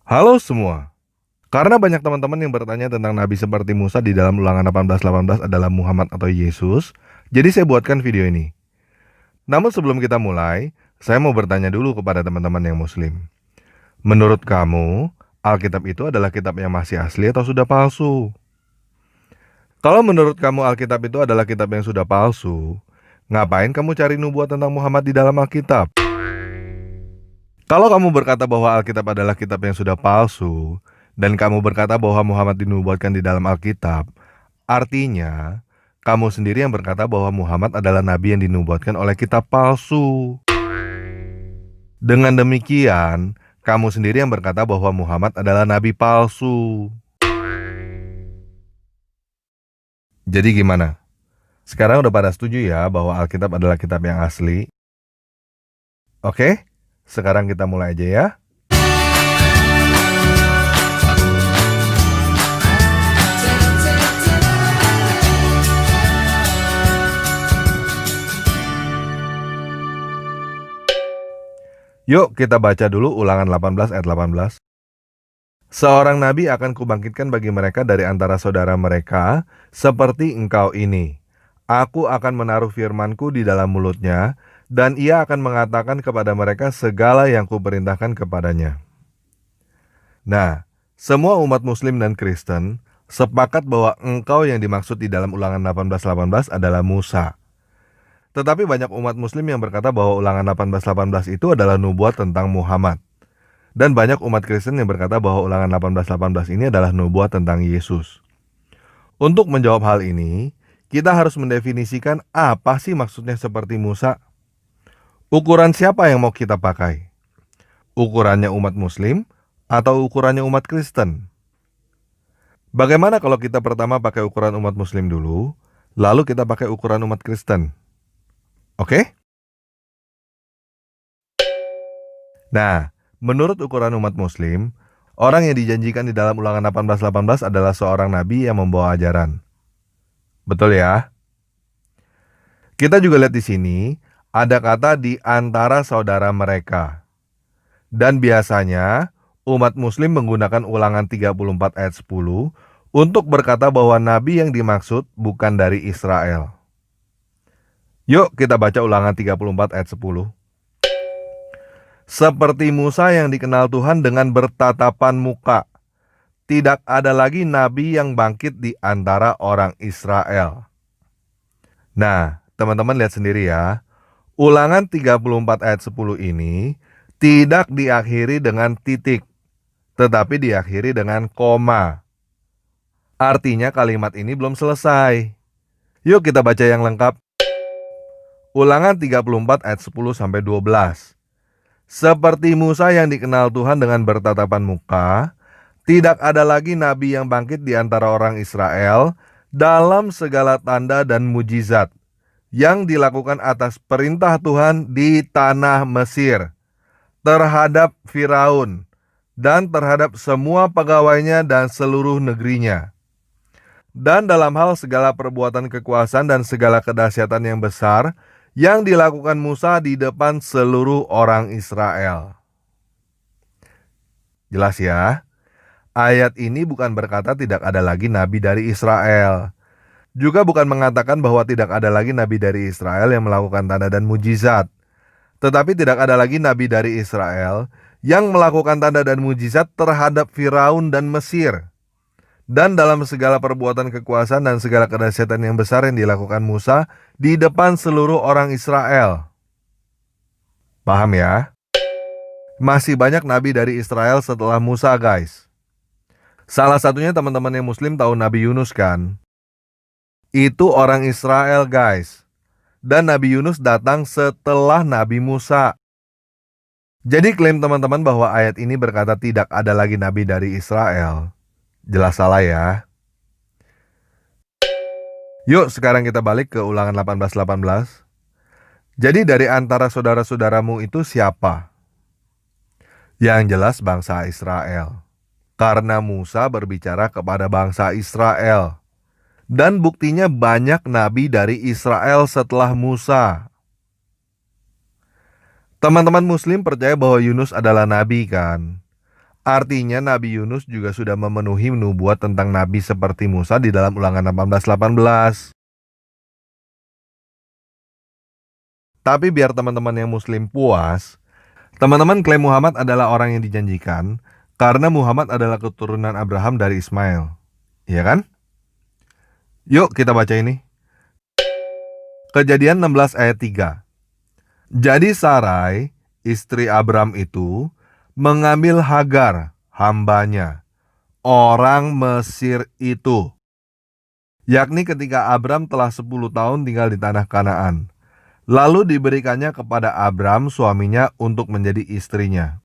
Halo semua. Karena banyak teman-teman yang bertanya tentang nabi seperti Musa di dalam Ulangan 18:18 adalah Muhammad atau Yesus, jadi saya buatkan video ini. Namun sebelum kita mulai, saya mau bertanya dulu kepada teman-teman yang muslim. Menurut kamu, Alkitab itu adalah kitab yang masih asli atau sudah palsu? Kalau menurut kamu Alkitab itu adalah kitab yang sudah palsu, ngapain kamu cari nubuat tentang Muhammad di dalam Alkitab? Kalau kamu berkata bahwa Alkitab adalah kitab yang sudah palsu, dan kamu berkata bahwa Muhammad dinubuatkan di dalam Alkitab, artinya kamu sendiri yang berkata bahwa Muhammad adalah nabi yang dinubuatkan oleh kitab palsu. Dengan demikian, kamu sendiri yang berkata bahwa Muhammad adalah nabi palsu. Jadi gimana? Sekarang udah pada setuju ya bahwa Alkitab adalah kitab yang asli? Oke, sekarang kita mulai aja ya. Yuk kita baca dulu Ulangan 18 ayat 18. Seorang nabi akan kubangkitkan bagi mereka dari antara saudara mereka, seperti engkau ini. Aku akan menaruh firmanku di dalam mulutnya, dan ia akan mengatakan kepada mereka segala yang kuperintahkan kepadanya. Nah, semua umat muslim dan Kristen sepakat bahwa engkau yang dimaksud di dalam Ulangan 18:18 adalah Musa. Tetapi banyak umat muslim yang berkata bahwa Ulangan 18:18 itu adalah nubuat tentang Muhammad. Dan banyak umat Kristen yang berkata bahwa Ulangan 18:18 ini adalah nubuat tentang Yesus. Untuk menjawab hal ini, kita harus mendefinisikan apa sih maksudnya seperti Musa. Ukuran siapa yang mau kita pakai? Ukurannya umat Muslim atau ukurannya umat Kristen? Bagaimana kalau kita pertama pakai ukuran umat Muslim dulu, lalu kita pakai ukuran umat Kristen? Oke? Nah, menurut ukuran umat Muslim, orang yang dijanjikan di dalam Ulangan 18:18 adalah seorang nabi yang membawa ajaran. Betul ya? Kita juga lihat di sini, ada kata di antara saudara mereka. Dan biasanya, umat Muslim menggunakan Ulangan 34 ayat 10 untuk berkata bahwa nabi yang dimaksud bukan dari Israel. Yuk kita baca Ulangan 34 ayat 10. Seperti Musa yang dikenal Tuhan dengan bertatapan muka, tidak ada lagi nabi yang bangkit di antara orang Israel. Nah, teman-teman lihat sendiri ya. Ulangan 34 ayat 10 ini tidak diakhiri dengan titik, tetapi diakhiri dengan koma. Artinya kalimat ini belum selesai. Yuk kita baca yang lengkap. Ulangan 34 ayat 10-12. Seperti Musa yang dikenal Tuhan dengan bertatapan muka, tidak ada lagi nabi yang bangkit di antara orang Israel dalam segala tanda dan mujizat yang dilakukan atas perintah Tuhan di tanah Mesir terhadap Firaun dan terhadap semua pegawainya dan seluruh negerinya. Dan dalam hal segala perbuatan kekuasaan dan segala kedahsyatan yang besar yang dilakukan Musa di depan seluruh orang Israel. Jelas ya? Ayat ini bukan berkata tidak ada lagi nabi dari Israel. Juga bukan mengatakan bahwa tidak ada lagi nabi dari Israel yang melakukan tanda dan mujizat. Tetapi tidak ada lagi nabi dari Israel yang melakukan tanda dan mujizat terhadap Firaun dan Mesir. Dan dalam segala perbuatan kekuasaan dan segala kedahsyatan yang besar yang dilakukan Musa di depan seluruh orang Israel. Paham ya? Masih banyak nabi dari Israel setelah Musa, guys. Salah satunya teman-teman yang muslim tahu Nabi Yunus kan? Itu orang Israel, guys. Dan Nabi Yunus datang setelah Nabi Musa. Jadi klaim teman-teman bahwa ayat ini berkata tidak ada lagi nabi dari Israel, jelas salah ya. Yuk sekarang kita balik ke Ulangan 18:18. Jadi dari antara saudara-saudaramu itu siapa? Yang jelas bangsa Israel. Karena Musa berbicara kepada bangsa Israel. Dan buktinya banyak nabi dari Israel setelah Musa. Teman-teman muslim percaya bahwa Yunus adalah nabi kan? Artinya Nabi Yunus juga sudah memenuhi nubuat tentang nabi seperti Musa di dalam Ulangan 18:18. Tapi biar teman-teman yang muslim puas, teman-teman klaim Muhammad adalah orang yang dijanjikan karena Muhammad adalah keturunan Abraham dari Ismail. Iya kan? Yuk kita baca ini. Kejadian 16 ayat 3. Jadi Sarai, istri Abram itu, mengambil Hagar, hambanya, orang Mesir itu. Yakni ketika Abram telah 10 tahun tinggal di tanah Kanaan. Lalu diberikannya kepada Abram suaminya untuk menjadi istrinya.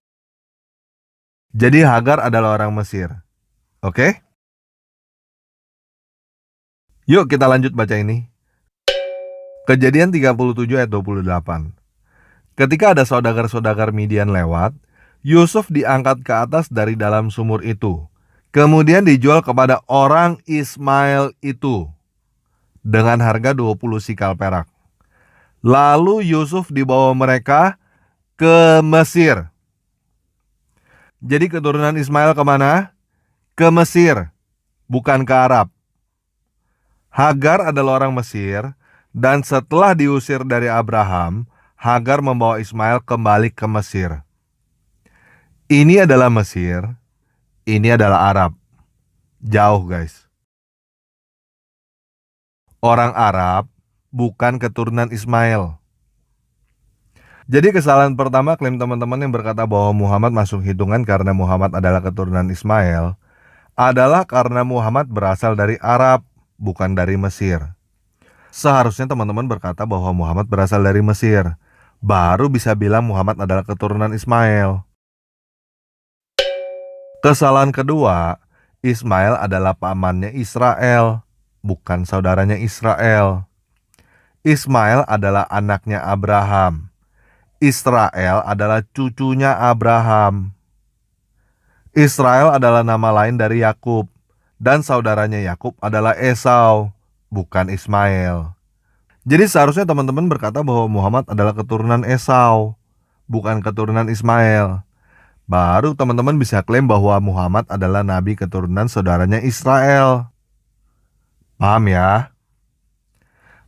Jadi Hagar adalah orang Mesir. Oke? Yuk kita lanjut baca ini. Kejadian 37 ayat 28. Ketika ada saudagar-saudagar Midian lewat, Yusuf diangkat ke atas dari dalam sumur itu. Kemudian dijual kepada orang Ismail itu dengan harga 20 sikal perak. Lalu Yusuf dibawa mereka ke Mesir. Jadi keturunan Ismail kemana? Ke Mesir, bukan ke Arab. Hagar adalah orang Mesir, dan setelah diusir dari Abraham, Hagar membawa Ismail kembali ke Mesir. Ini adalah Mesir, ini adalah Arab. Jauh guys. Orang Arab bukan keturunan Ismail. Jadi kesalahan pertama klaim teman-teman yang berkata bahwa Muhammad masuk hitungan karena Muhammad adalah keturunan Ismail adalah karena Muhammad berasal dari Arab, bukan dari Mesir. Seharusnya teman-teman berkata bahwa Muhammad berasal dari Mesir, baru bisa bilang Muhammad adalah keturunan Ismail. Kesalahan kedua, Ismail adalah pamannya Israel, bukan saudaranya Israel. Ismail adalah anaknya Abraham. Israel adalah cucunya Abraham. Israel adalah nama lain dari Yakub, dan saudaranya Yakub adalah Esau, bukan Ismail. Jadi seharusnya teman-teman berkata bahwa Muhammad adalah keturunan Esau, bukan keturunan Ismail. Baru teman-teman bisa klaim bahwa Muhammad adalah nabi keturunan saudaranya Israel. Paham ya?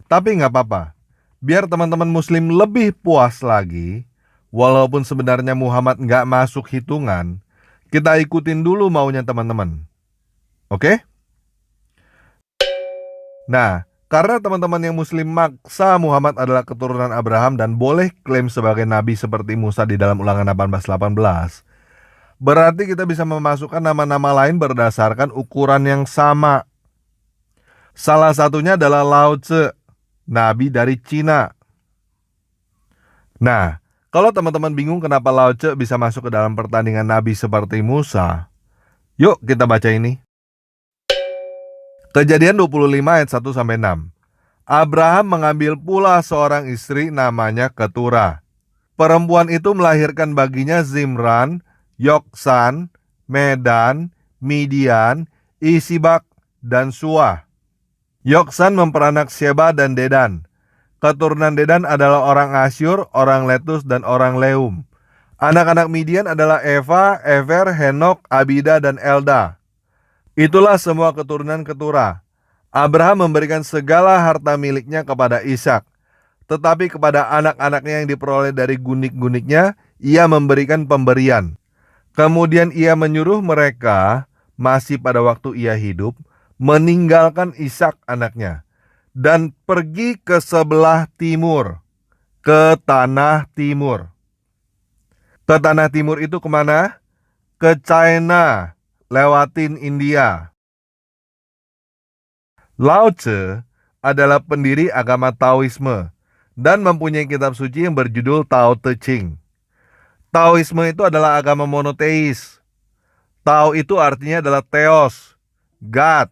Tapi nggak apa-apa. Biar teman-teman muslim lebih puas lagi, walaupun sebenarnya Muhammad nggak masuk hitungan, kita ikutin dulu maunya teman-teman. Oke? Nah, karena teman-teman yang muslim maksa Muhammad adalah keturunan Abraham dan boleh klaim sebagai nabi seperti Musa di dalam Ulangan 18:18, berarti kita bisa memasukkan nama-nama lain berdasarkan ukuran yang sama. Salah satunya adalah Lao Tse, nabi dari Cina. Nah, kalau teman-teman bingung kenapa Lao Tse bisa masuk ke dalam pertandingan nabi seperti Musa, yuk kita baca ini. Kejadian 25 ayat 1-6. Abraham mengambil pula seorang istri namanya Ketura. Perempuan itu melahirkan baginya Zimran, Yoksan, Medan, Midian, Isibak, dan Suah. Yoksan memperanak Sheba dan Dedan. Keturunan Dedan adalah orang Asyur, orang Letus, dan orang Leum. Anak-anak Midian adalah Eva, Ever, Henok, Abida, dan Elda. Itulah semua keturunan Ketura. Abraham memberikan segala harta miliknya kepada Ishak. Tetapi kepada anak-anaknya yang diperoleh dari gunik-guniknya, ia memberikan pemberian. Kemudian ia menyuruh mereka, masih pada waktu ia hidup, meninggalkan Ishak anaknya, dan pergi ke sebelah timur, ke tanah timur. Ke tanah timur itu kemana? Ke China, lewatin India. Lao Tse adalah pendiri agama Taoisme dan mempunyai kitab suci yang berjudul Tao Te Ching. Taoisme itu adalah agama monoteis. Tao itu artinya adalah Theos, God.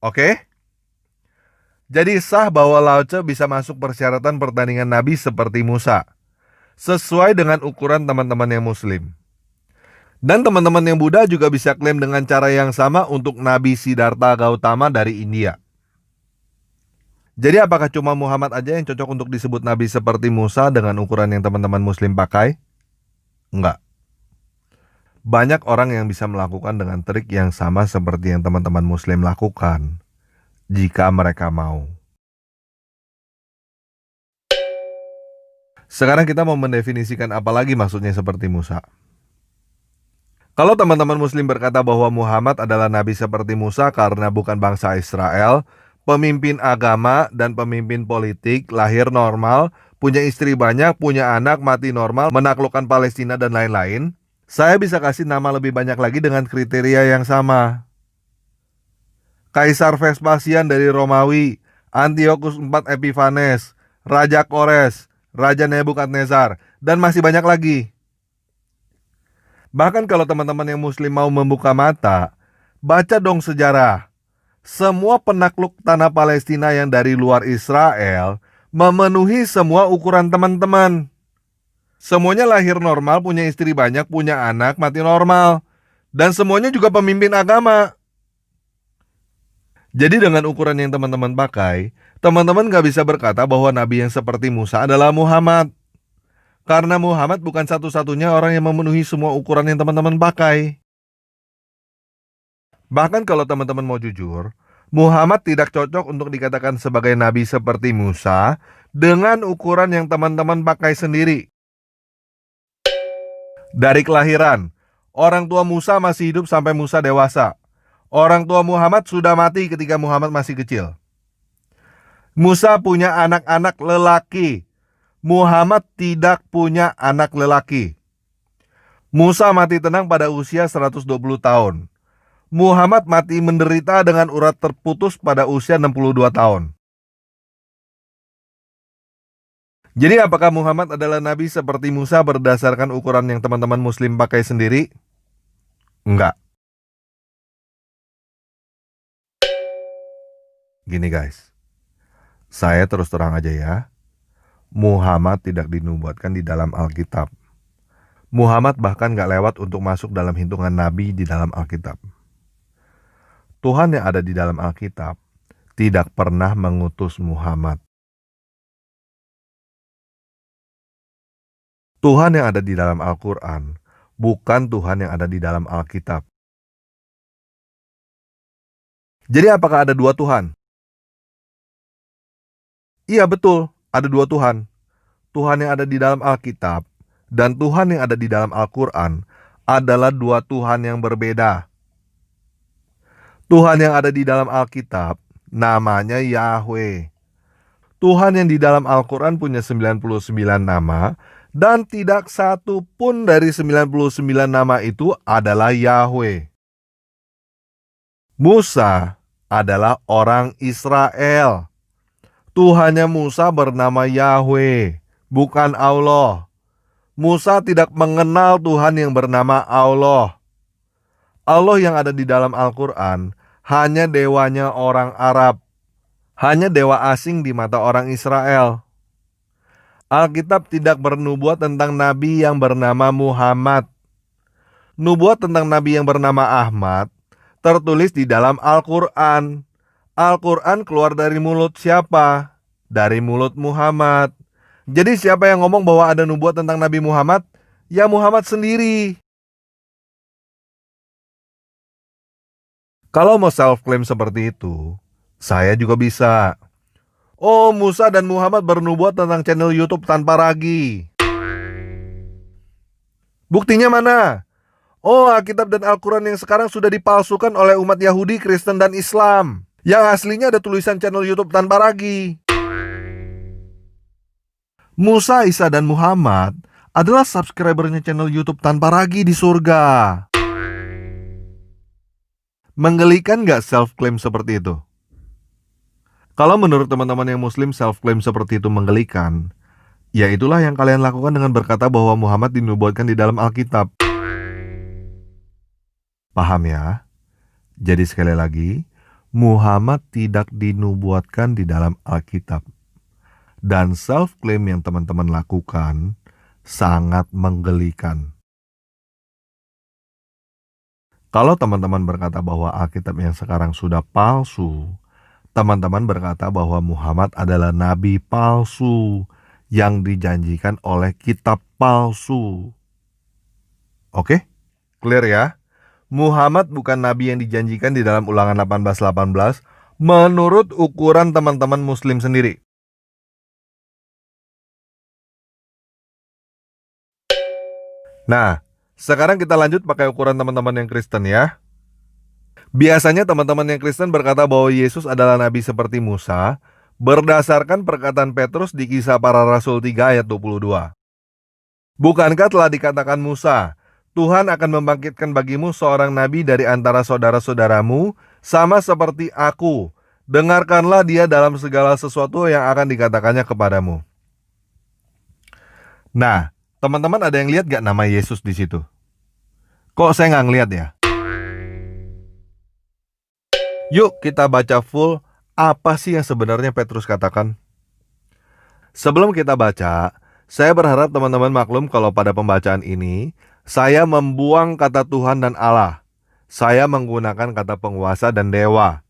Oke? Jadi sah bahwa Lao Tse bisa masuk persyaratan pertandingan nabi seperti Musa, sesuai dengan ukuran teman-teman yang muslim. Dan teman-teman yang Buddha juga bisa klaim dengan cara yang sama untuk Nabi Siddhartha Gautama dari India. Jadi apakah cuma Muhammad aja yang cocok untuk disebut Nabi seperti Musa dengan ukuran yang teman-teman muslim pakai? Enggak. Banyak orang yang bisa melakukan dengan trik yang sama seperti yang teman-teman Muslim lakukan, jika mereka mau. Sekarang kita mau mendefinisikan apa lagi maksudnya seperti Musa. Kalau teman-teman Muslim berkata bahwa Muhammad adalah nabi seperti Musa karena bukan bangsa Israel, pemimpin agama dan pemimpin politik, lahir normal, punya istri banyak, punya anak, mati normal, menaklukkan Palestina dan lain-lain, saya bisa kasih nama lebih banyak lagi dengan kriteria yang sama. Kaisar Vespasian dari Romawi, Antiochus IV Epiphanes, Raja Kores, Raja Nebukadnezar, dan masih banyak lagi. Bahkan kalau teman-teman yang Muslim mau membuka mata, baca dong sejarah. Semua penakluk tanah Palestina yang dari luar Israel memenuhi semua ukuran teman-teman. Semuanya lahir normal, punya istri banyak, punya anak, mati normal. Dan semuanya juga pemimpin agama. Jadi dengan ukuran yang teman-teman pakai, teman-teman gak bisa berkata bahwa nabi yang seperti Musa adalah Muhammad. Karena Muhammad bukan satu-satunya orang yang memenuhi semua ukuran yang teman-teman pakai. Bahkan kalau teman-teman mau jujur, Muhammad tidak cocok untuk dikatakan sebagai nabi seperti Musa dengan ukuran yang teman-teman pakai sendiri. Dari kelahiran, orang tua Musa masih hidup sampai Musa dewasa. Orang tua Muhammad sudah mati ketika Muhammad masih kecil. Musa punya anak-anak lelaki. Muhammad tidak punya anak lelaki. Musa mati tenang pada usia 120 tahun. Muhammad mati menderita dengan urat terputus pada usia 62 tahun. Jadi apakah Muhammad adalah nabi seperti Musa berdasarkan ukuran yang teman-teman Muslim pakai sendiri? Enggak. Gini guys, saya terus terang aja ya. Muhammad tidak dinubuatkan di dalam Alkitab. Muhammad bahkan gak lewat untuk masuk dalam hitungan nabi di dalam Alkitab. Tuhan yang ada di dalam Alkitab tidak pernah mengutus Muhammad. Tuhan yang ada di dalam Al-Quran bukan Tuhan yang ada di dalam Alkitab. Jadi apakah ada dua Tuhan? Iya betul, ada dua Tuhan. Tuhan yang ada di dalam Alkitab dan Tuhan yang ada di dalam Al-Quran adalah dua Tuhan yang berbeda. Tuhan yang ada di dalam Alkitab namanya Yahweh. Tuhan yang di dalam Al-Quran punya 99 nama dan tidak satu pun dari 99 nama itu adalah Yahweh. Musa adalah orang Israel. Tuhannya Musa bernama Yahweh, bukan Allah. Musa tidak mengenal Tuhan yang bernama Allah. Allah yang ada di dalam Al-Quran hanya dewanya orang Arab. Hanya dewa asing di mata orang Israel. Alkitab tidak bernubuat tentang nabi yang bernama Muhammad. Nubuat tentang nabi yang bernama Ahmad tertulis di dalam Al-Quran. Al-Quran keluar dari mulut siapa? Dari mulut Muhammad. Jadi siapa yang ngomong bahwa ada nubuat tentang Nabi Muhammad? Ya Muhammad sendiri. Kalau mau self-claim seperti itu, saya juga bisa. Oh, Musa dan Muhammad bernubuat tentang channel YouTube tanpa ragi. Buktinya mana? Oh, Alkitab dan Al-Quran yang sekarang sudah dipalsukan oleh umat Yahudi, Kristen, dan Islam. Yang aslinya ada tulisan channel YouTube tanpa ragi. Musa, Isa, dan Muhammad adalah subscribernya channel YouTube tanpa ragi di surga. Menggelikan gak self-claim seperti itu? Kalau menurut teman-teman yang Muslim self-claim seperti itu menggelikan, ya itulah yang kalian lakukan dengan berkata bahwa Muhammad dinubuatkan di dalam Alkitab. Paham ya? Jadi sekali lagi, Muhammad tidak dinubuatkan di dalam Alkitab. Dan self-claim yang teman-teman lakukan sangat menggelikan. Kalau teman-teman berkata bahwa Alkitab yang sekarang sudah palsu, teman-teman berkata bahwa Muhammad adalah nabi palsu yang dijanjikan oleh kitab palsu. Oke? Clear ya? Muhammad bukan nabi yang dijanjikan di dalam Ulangan 18:18 menurut ukuran teman-teman muslim sendiri. Nah, sekarang kita lanjut pakai ukuran teman-teman yang Kristen ya. Biasanya teman-teman yang Kristen berkata bahwa Yesus adalah nabi seperti Musa berdasarkan perkataan Petrus di Kisah Para Rasul 3 ayat 22. Bukankah telah dikatakan Musa, Tuhan akan membangkitkan bagimu seorang nabi dari antara saudara-saudaramu, sama seperti aku. Dengarkanlah dia dalam segala sesuatu yang akan dikatakannya kepadamu. Nah, teman-teman ada yang lihat gak nama Yesus di situ? Kok saya nggak ngeliat ya? Yuk kita baca full apa sih yang sebenarnya Petrus katakan. Sebelum kita baca, saya berharap teman-teman maklum kalau pada pembacaan ini saya membuang kata Tuhan dan Allah. Saya menggunakan kata penguasa dan dewa.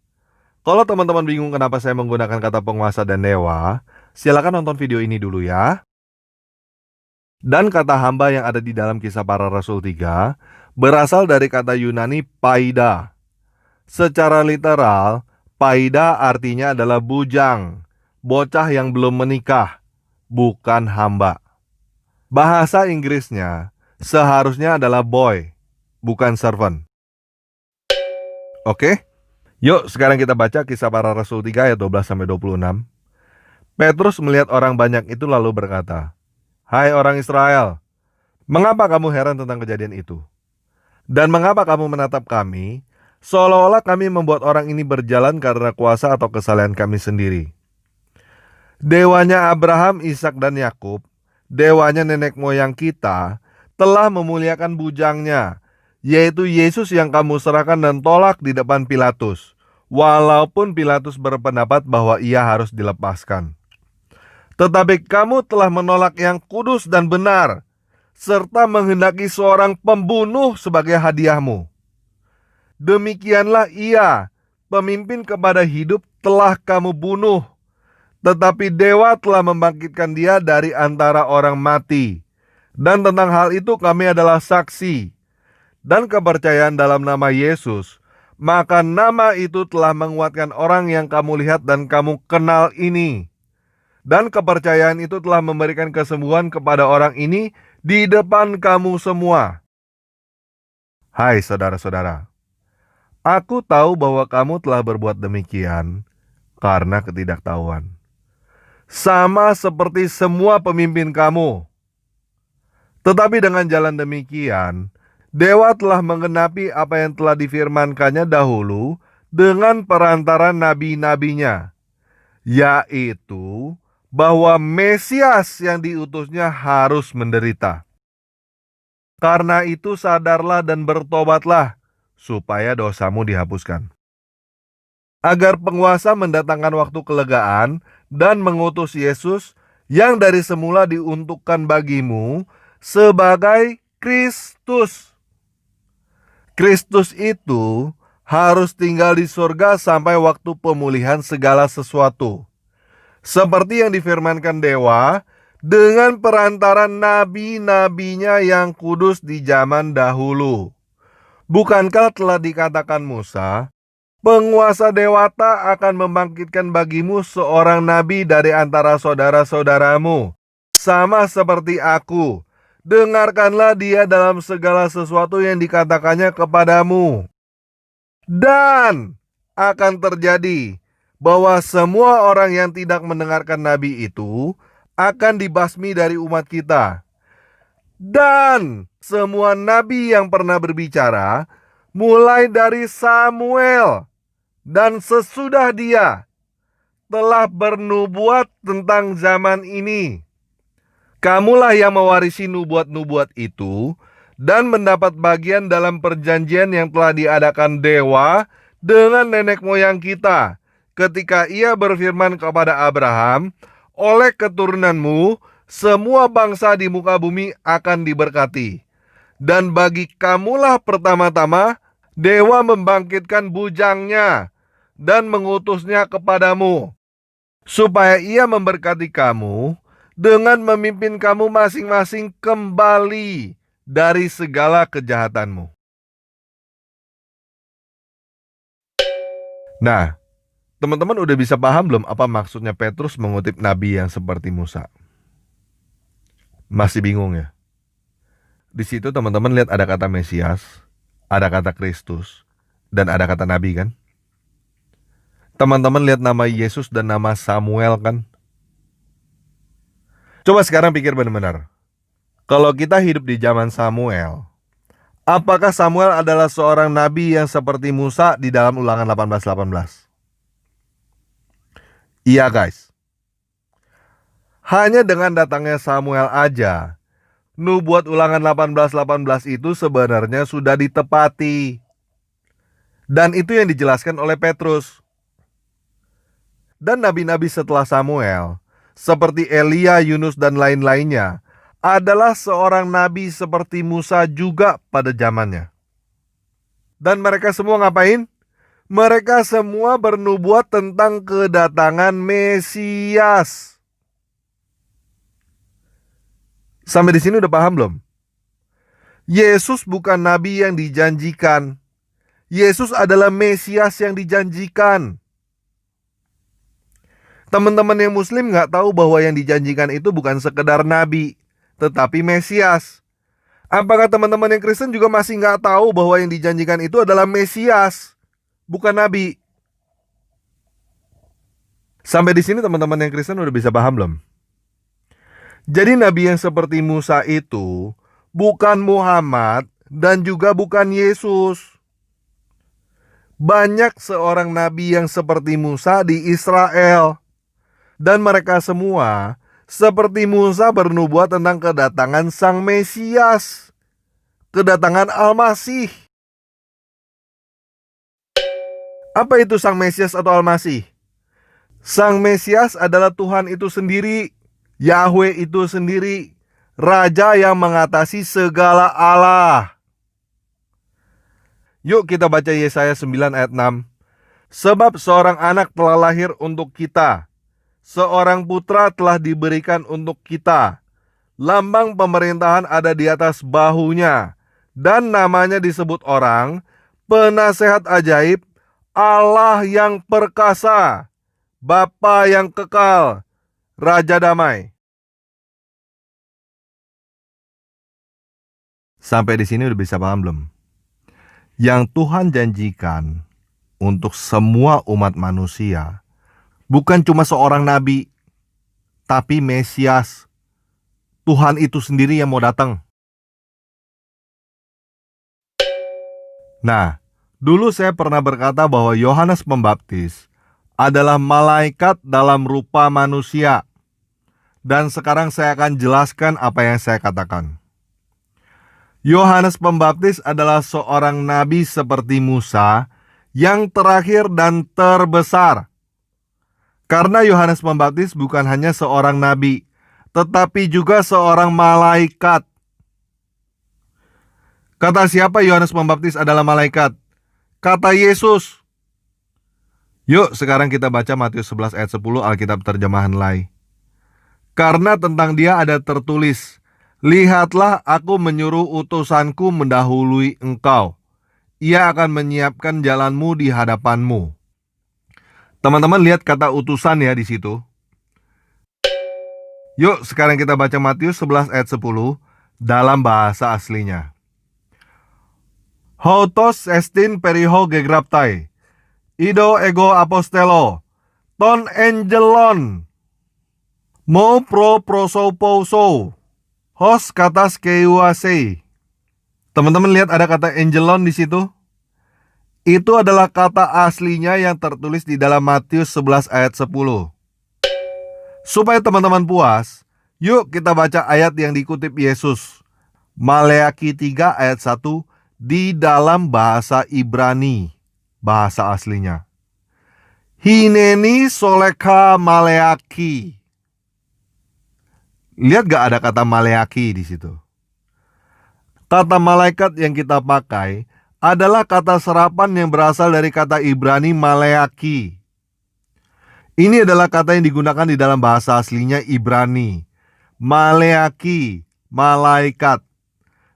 Kalau teman-teman bingung kenapa saya menggunakan kata penguasa dan dewa, silakan nonton video ini dulu ya. Dan kata hamba yang ada di dalam Kisah Para Rasul 3 berasal dari kata Yunani paida. Secara literal, paida artinya adalah bujang, bocah yang belum menikah, bukan hamba. Bahasa Inggrisnya seharusnya adalah boy, bukan servant. Oke? Yuk sekarang kita baca Kisah Para Rasul 3 ayat 12-26. Petrus melihat orang banyak itu lalu berkata, "Hai orang Israel, mengapa kamu heran tentang kejadian itu? Dan mengapa kamu menatap kami, seolah-olah kami membuat orang ini berjalan karena kuasa atau kesalahan kami sendiri? Dewanya Abraham, Ishak dan Yakub, dewanya nenek moyang kita, telah memuliakan bujangnya, yaitu Yesus yang kamu serahkan dan tolak di depan Pilatus, walaupun Pilatus berpendapat bahwa ia harus dilepaskan. Tetapi kamu telah menolak yang kudus dan benar, serta menghendaki seorang pembunuh sebagai hadiahmu. Demikianlah ia, pemimpin kepada hidup, telah kamu bunuh, tetapi dewa telah membangkitkan dia dari antara orang mati. Dan tentang hal itu kami adalah saksi. Dan kepercayaan dalam nama Yesus, maka nama itu telah menguatkan orang yang kamu lihat dan kamu kenal ini. Dan kepercayaan itu telah memberikan kesembuhan kepada orang ini di depan kamu semua." Hai saudara-saudara, aku tahu bahwa kamu telah berbuat demikian karena ketidaktahuan, sama seperti semua pemimpin kamu. Tetapi dengan jalan demikian, dewa telah menggenapi apa yang telah difirmankannya dahulu dengan perantara nabi-nabinya, yaitu bahwa Mesias yang diutusnya harus menderita. Karena itu sadarlah dan bertobatlah, supaya dosamu dihapuskan. Agar penguasa mendatangkan waktu kelegaan dan mengutus Yesus yang dari semula diuntukkan bagimu sebagai Kristus. Kristus itu harus tinggal di surga sampai waktu pemulihan segala sesuatu, seperti yang difirmankan dewa dengan perantara nabi-nabinya yang kudus di zaman dahulu. Bukankah telah dikatakan Musa, penguasa dewata akan membangkitkan bagimu seorang nabi dari antara saudara-saudaramu, sama seperti aku. Dengarkanlah dia dalam segala sesuatu yang dikatakannya kepadamu. Dan akan terjadi bahwa semua orang yang tidak mendengarkan nabi itu akan dibasmi dari umat kita. Dan semua nabi yang pernah berbicara, mulai dari Samuel dan sesudah dia, telah bernubuat tentang zaman ini. Kamulah yang mewarisi nubuat-nubuat itu dan mendapat bagian dalam perjanjian yang telah diadakan dewa dengan nenek moyang kita, ketika ia berfirman kepada Abraham, oleh keturunanmu, semua bangsa di muka bumi akan diberkati. Dan bagi kamulah pertama-tama, dewa membangkitkan bujangnya dan mengutusnya kepadamu, supaya ia memberkati kamu dengan memimpin kamu masing-masing kembali dari segala kejahatanmu. Nah, teman-teman udah bisa paham belum apa maksudnya Petrus mengutip nabi yang seperti Musa? Masih bingung ya? Di situ teman-teman lihat ada kata Mesias, ada kata Kristus, dan ada kata nabi kan? Teman-teman lihat nama Yesus dan nama Samuel kan? Coba sekarang pikir benar-benar. Kalau kita hidup di zaman Samuel, apakah Samuel adalah seorang nabi yang seperti Musa di dalam Ulangan 18:18? Iya guys. Hanya dengan datangnya Samuel aja, nubuat Ulangan 18:18 itu sebenarnya sudah ditepati. Dan itu yang dijelaskan oleh Petrus. Dan nabi-nabi setelah Samuel, seperti Elia, Yunus, dan lain-lainnya, adalah seorang nabi seperti Musa juga pada zamannya. Dan mereka semua ngapain? Mereka semua bernubuat tentang kedatangan Mesias. Sampai di sini udah paham belum? Yesus bukan nabi yang dijanjikan. Yesus adalah Mesias yang dijanjikan. Teman-teman yang Muslim nggak tahu bahwa yang dijanjikan itu bukan sekedar nabi, tetapi Mesias. Apakah teman-teman yang Kristen juga masih nggak tahu bahwa yang dijanjikan itu adalah Mesias, bukan nabi? Sampai di sini teman-teman yang Kristen udah bisa paham belum? Jadi nabi yang seperti Musa itu bukan Muhammad dan juga bukan Yesus. Banyak seorang nabi yang seperti Musa di Israel. Dan mereka semua seperti Musa bernubuat tentang kedatangan Sang Mesias, kedatangan Al-Masih. Apa itu Sang Mesias atau Al-Masih? Sang Mesias adalah Tuhan itu sendiri, Yahweh itu sendiri, Raja yang mengatasi segala Allah. Yuk kita baca Yesaya 9 ayat 6. Sebab seorang anak telah lahir untuk kita, seorang putra telah diberikan untuk kita. Lambang pemerintahan ada di atas bahunya, dan namanya disebut orang, Penasehat Ajaib, Allah yang perkasa, Bapa yang kekal, Raja Damai. Sampai di sini udah bisa paham belum? Yang Tuhan janjikan untuk semua umat manusia bukan cuma seorang nabi, tapi Mesias. Tuhan itu sendiri yang mau datang. Nah, dulu saya pernah berkata bahwa Yohanes Pembaptis adalah malaikat dalam rupa manusia. Dan sekarang saya akan jelaskan apa yang saya katakan. Yohanes Pembaptis adalah seorang nabi seperti Musa yang terakhir dan terbesar. Karena Yohanes Pembaptis bukan hanya seorang nabi, tetapi juga seorang malaikat. Kata siapa Yohanes Pembaptis adalah malaikat? Kata Yesus. Yuk sekarang kita baca Matius 11 ayat 10 Alkitab terjemahan Lai. Karena tentang dia ada tertulis, lihatlah aku menyuruh utusanku mendahului engkau. Ia akan menyiapkan jalanmu di hadapanmu. Teman-teman lihat kata utusan ya di situ. Yuk sekarang kita baca Matius 11 ayat 10 dalam bahasa aslinya. Houtos estin periho gegraptai, ido ego apostelo, ton angelon, mo pro prosopouso, hos katas keuasei. Teman-teman lihat ada kata angelon di situ. Itu adalah kata aslinya yang tertulis di dalam Matius 11 ayat 10. Supaya teman-teman puas, yuk kita baca ayat yang dikutip Yesus. Maleaki 3 ayat 1 di dalam bahasa Ibrani, bahasa aslinya. Hineni soleka maleaki. Lihat gak ada kata maleaki di situ? Kata malaikat yang kita pakai adalah kata serapan yang berasal dari kata Ibrani maleaki. Ini adalah kata yang digunakan di dalam bahasa aslinya Ibrani. Maleaki, malaikat.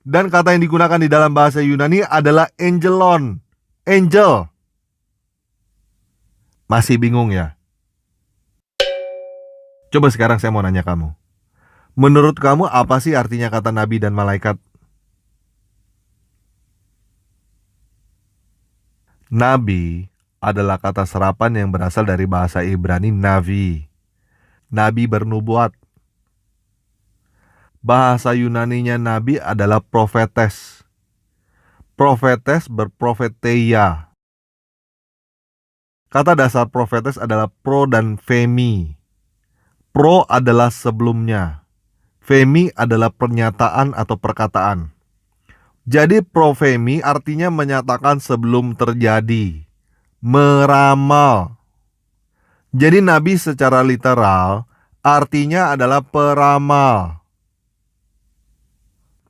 Dan kata yang digunakan di dalam bahasa Yunani adalah angelon, angel. Masih bingung ya? Coba sekarang saya mau nanya kamu. Menurut kamu apa sih artinya kata nabi dan malaikat? Nabi adalah kata serapan yang berasal dari bahasa Ibrani navi. Nabi bernubuat. Bahasa Yunaninya nabi adalah profetes. Profetes berprofeteia. Kata dasar profetes adalah pro dan femi. Pro adalah sebelumnya. Femi adalah pernyataan atau perkataan. Jadi profemi artinya menyatakan sebelum terjadi. Meramal. Jadi nabi secara literal artinya adalah peramal.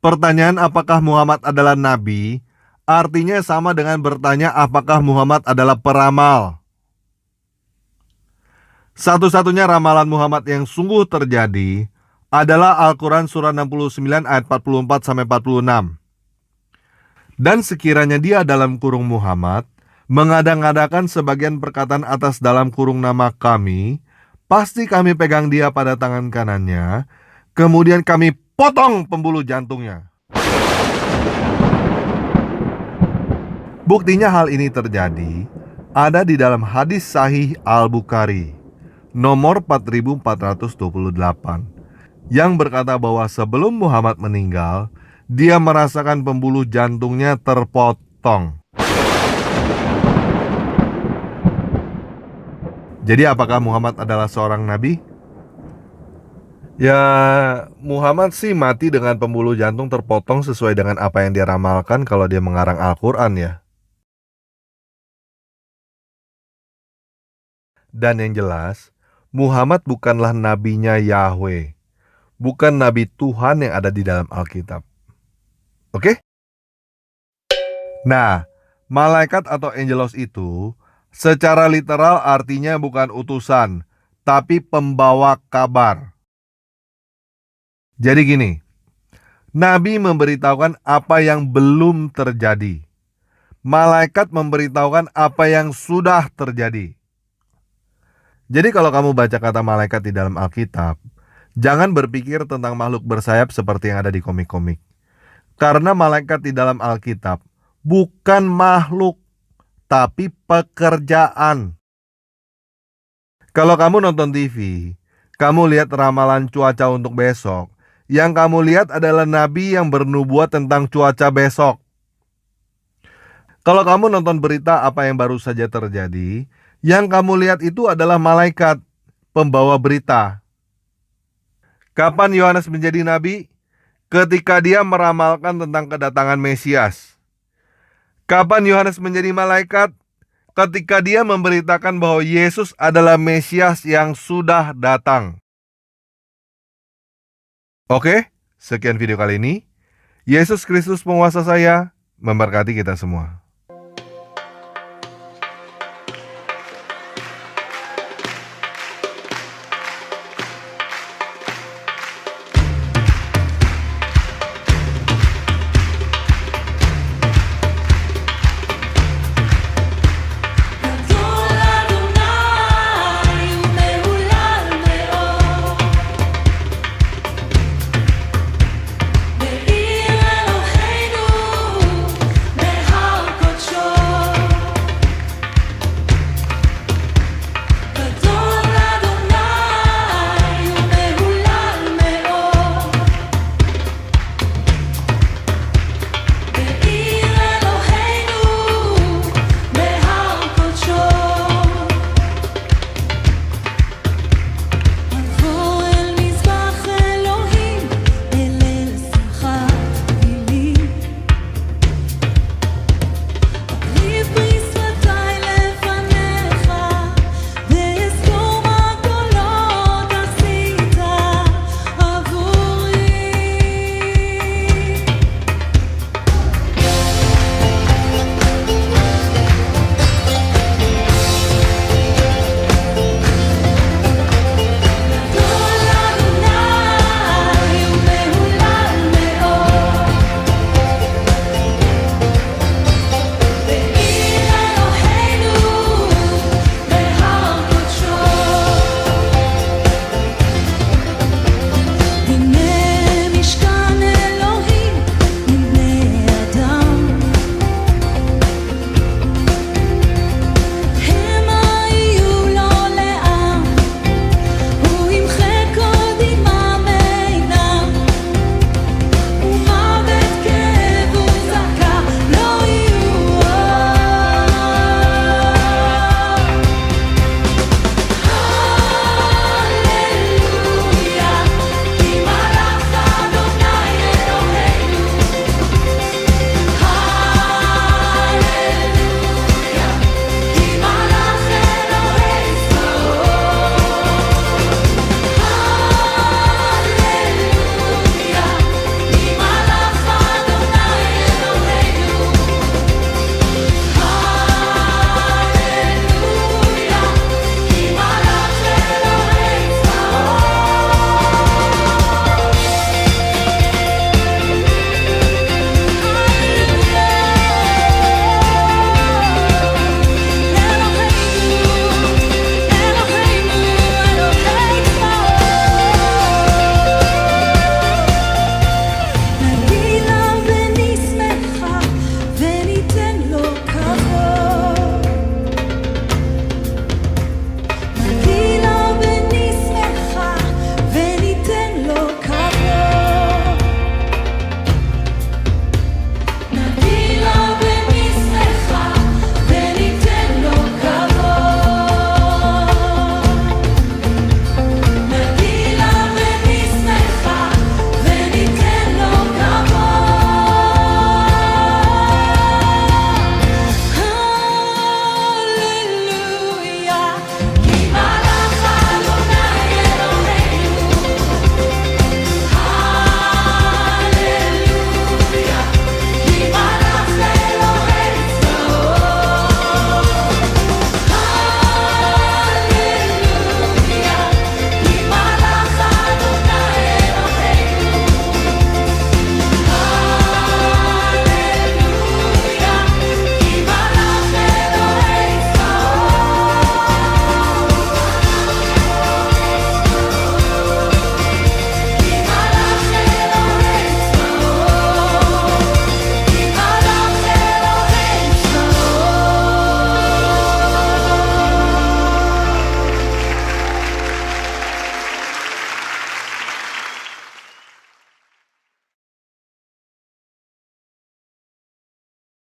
Pertanyaan apakah Muhammad adalah nabi artinya sama dengan bertanya apakah Muhammad adalah peramal. Satu-satunya ramalan Muhammad yang sungguh terjadi adalah Al-Quran surah 69 ayat 44-46. Dan sekiranya dia dalam kurung Muhammad mengadang-adakan sebagian perkataan atas dalam kurung nama kami, pasti kami pegang dia pada tangan kanannya, kemudian kami potong pembuluh jantungnya. Buktinya hal ini terjadi ada di dalam hadis sahih Al-Bukhari nomor 4428 yang berkata bahwa sebelum Muhammad meninggal, dia merasakan pembuluh jantungnya terpotong. Jadi apakah Muhammad adalah seorang nabi? Ya, Muhammad sih mati dengan pembuluh jantung terpotong sesuai dengan apa yang dia ramalkan kalau dia mengarang Al-Quran ya. Dan yang jelas, Muhammad bukanlah nabinya Yahweh. Bukan nabi Tuhan yang ada di dalam Alkitab. Oke? Nah, malaikat atau angelos itu secara literal artinya bukan utusan, tapi pembawa kabar. Jadi gini, nabi memberitahukan apa yang belum terjadi. Malaikat memberitahukan apa yang sudah terjadi. Jadi kalau kamu baca kata malaikat di dalam Alkitab, jangan berpikir tentang makhluk bersayap seperti yang ada di komik-komik. Karena malaikat di dalam Alkitab bukan makhluk, tapi pekerjaan. Kalau kamu nonton TV, kamu lihat ramalan cuaca untuk besok, yang kamu lihat adalah nabi yang bernubuat tentang cuaca besok. Kalau kamu nonton berita apa yang baru saja terjadi, yang kamu lihat itu adalah malaikat, pembawa berita. Kapan Yohanes menjadi nabi? Ketika dia meramalkan tentang kedatangan Mesias. Kapan Yohanes menjadi malaikat? Ketika dia memberitakan bahwa Yesus adalah Mesias yang sudah datang. Oke, sekian video kali ini. Yesus Kristus penguasa saya, memberkati kita semua.